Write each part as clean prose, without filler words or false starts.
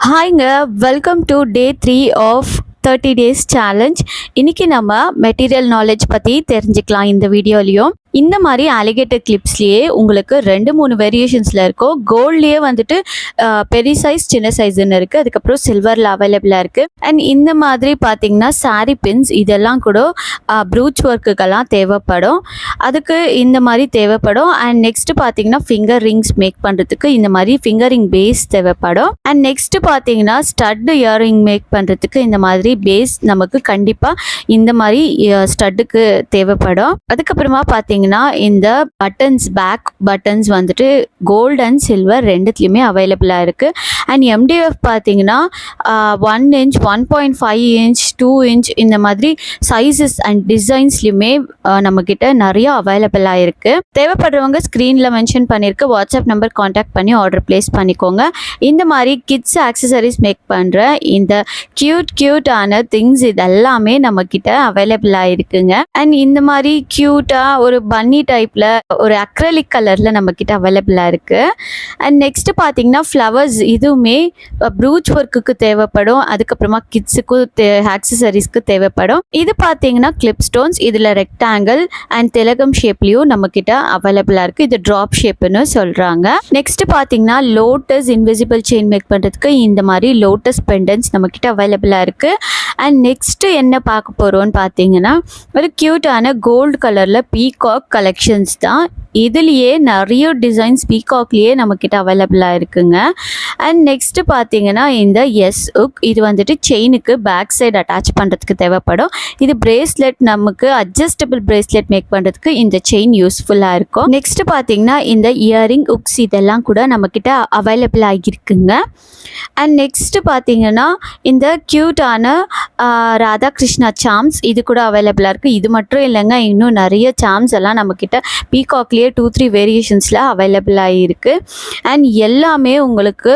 ஹாய்ங்க, welcome to day 3 of 30 days challenge. இன்னைக்கு நம்ம material knowledge பற்றி தெரிஞ்சுக்கலாம் இந்த வீடியோலையும். இந்த மாதிரி அலிகேட்டர் கிளிப்ஸ்லேயே உங்களுக்கு 2-3 வேரியேஷன்ஸில் இருக்கும். கோல்ட்லேயே வந்துட்டு பெரிய சைஸ் சின்ன சைஸ்ன்னு இருக்குது, அதுக்கப்புறம் சில்வரில் அவைலபிளாக இருக்குது. அண்ட் இந்த மாதிரி பார்த்தீங்கன்னா சாரீ பின்ஸ் இதெல்லாம் கூட ப்ரூச் ஒர்க்குக்கெல்லாம் தேவைப்படும், அதுக்கு இந்த மாதிரி தேவைப்படும். அண்ட் நெக்ஸ்ட்டு பார்த்தீங்கன்னா ஃபிங்கர் ரிங்ஸ் மேக் பண்ணுறதுக்கு இந்த மாதிரி ஃபிங்கரிங் பேஸ் தேவைப்படும். அண்ட் நெக்ஸ்ட்டு பார்த்தீங்கன்னா ஸ்டட்டு இயரிங் மேக் பண்ணுறதுக்கு இந்த மாதிரி பேஸ் நமக்கு கண்டிப்பாக இந்த மாதிரி ஸ்டட்டுக்கு தேவைப்படும். அதுக்கப்புறமா பார்த்தீங்கன்னா இந்த பட்டன்ஸ், பேக் பட்டன்ஸ் வந்துட்டு கோல்டு அண்ட் சில்வர் ரெண்டுத்துலையுமே அவைலபிளாக இருக்குது. அண்ட் எம்டிஎஃப் பார்த்தீங்கன்னா 1 இன்ச், 1.5 இன்ச், 2 இன்ச் இந்த மாதிரி சைஸஸ் அண்ட் டிசைன்ஸ்லையுமே நம்மக்கிட்ட நிறைய அவைலபிளாக இருக்குது. தேவைப்படுறவங்க ஸ்க்ரீனில் மென்ஷன் பண்ணியிருக்கு வாட்ஸ்அப் நம்பர் காண்டாக்ட் பண்ணி ஆர்டர் ப்ளேஸ் பண்ணிக்கோங்க. இந்த மாதிரி கிட்ஸ் ஆக்சசரிஸ் மேக் பண்ணுற இந்த க்யூட்டான திங்ஸ் இதெல்லாமே நம்மக்கிட்ட அவைலபிளாக இருக்குங்க. அண்ட் இந்த மாதிரி க்யூட்டாக ஒரு பன்னி டைப்பில் ஒரு அக்ரலிக் கலரில் நம்மக்கிட்ட அவைலபிளாக இருக்குது. அண்ட் நெக்ஸ்ட்டு பார்த்தீங்கன்னா ஃப்ளவர்ஸ் இதுவுமே ப்ரூச் ஒர்க்குக்கு தேவைப்படும், அதுக்கப்புறமா கிட்ஸுக்கும் ஆக்சசரிஸ்க்கு தேவைப்படும். இது பார்த்தீங்கன்னா கிளிப் ஸ்டோன்ஸ், இதில் ரெக்டாங்கிள் அண்ட் திலகம் ஷேப்லேயும் நம்மக்கிட்ட அவைலபிளாக இருக்குது. இது ட்ராப் ஷேப்புன்னு சொல்கிறாங்க. நெக்ஸ்ட்டு பார்த்தீங்கன்னா லோட்டஸ் இன்விசிபிள் செயின் மேக் பண்ணுறதுக்கு இந்த மாதிரி லோட்டஸ் பெண்டன்ஸ் நம்மக்கிட்ட அவைலபிளாக இருக்குது. அண்ட் நெக்ஸ்ட்டு என்ன பார்க்க போகிறோன்னு பார்த்தீங்கன்னா ஒரு க்யூட்டான கோல்டு கலரில் பீகாக் கலெக்ஷன்ஸ் தான். இதுலேயே நிறைய டிசைன்ஸ் பீகாக்லேயே நம்மக்கிட்ட அவைலபிளாக இருக்குங்க. அண்ட் நெக்ஸ்ட்டு பார்த்தீங்கன்னா இந்த ஹுக், இது வந்துட்டு செயினுக்கு பேக் சைடு அட்டாச் பண்ணுறதுக்கு தேவைப்படும். இது பிரேஸ்லெட், நமக்கு அட்ஜஸ்டபிள் பிரேஸ்லெட் மேக் பண்ணுறதுக்கு இந்த செயின் யூஸ்ஃபுல்லாக இருக்கும். நெக்ஸ்ட்டு பார்த்தீங்கன்னா இந்த இயரிங் ஹுக்ஸ் இதெல்லாம் கூட நம்மக்கிட்ட அவைலபிள் ஆகியிருக்குங்க. அண்ட் நெக்ஸ்ட்டு பார்த்தீங்கன்னா இந்த க்யூட்டான ராதாகிருஷ்ணா சாம்ஸ் இது கூட அவைலபிளாக இருக்குது. இது மட்டும் இல்லைங்க, இன்னும் நிறைய சாம்ஸ் எல்லாம் நம்மக்கிட்ட பீகாக்லேயே 2-3 வேரியேஷன்ஸில் அவைலபிளாக இருக்குது. அண்ட் எல்லாமே உங்களுக்கு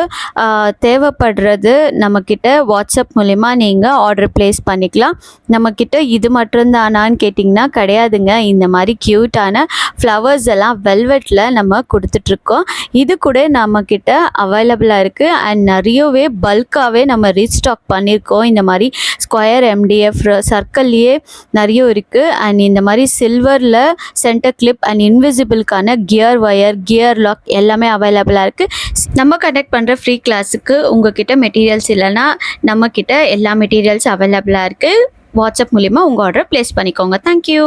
தேவைப்படுறது நம்மக்கிட்ட வாட்ஸ்அப் மூலிமா நீங்கள் ஆர்டர் ப்ளேஸ் பண்ணிக்கலாம். நம்மக்கிட்ட இது மட்டும்தானான்னு கேட்டிங்கன்னா கிடையாதுங்க. இந்த மாதிரி க்யூட்டான ஃப்ளவர்ஸ் எல்லாம் வெல்வெட்டில் நம்ம கொடுத்துட்ருக்கோம். இது கூட நம்மக்கிட்ட அவைலபிளாக இருக்குது. அண்ட் நிறையவே பல்காகவே நம்ம ரீஸ்டாக் பண்ணியிருக்கோம். இந்த மாதிரி ஸ்கொயர் எம்டிஎஃப் சர்க்கிள்லேயே நிறைய இருக்குது. அண்ட் இந்த மாதிரி சில்வரில் சென்டர் கிளிப் அண்ட் இன்விசிபிளுக்கான கியர் ஒயர், கியர் லாக் எல்லாமே அவைலபிளாக இருக்குது. நம்ம கண்டக்ட் பண்ணுற ஃப்ரீ கிளாஸுக்கு உங்ககிட்ட மெட்டீரியல்ஸ் இல்லைன்னா நம்மக்கிட்ட எல்லா மெட்டீரியல்ஸ் அவைலபிளாக இருக்குது. வாட்ஸ்அப் மூலிமா உங்கள் ஆர்டர் ப்ளேஸ் பண்ணிக்கோங்க. தேங்க்யூ.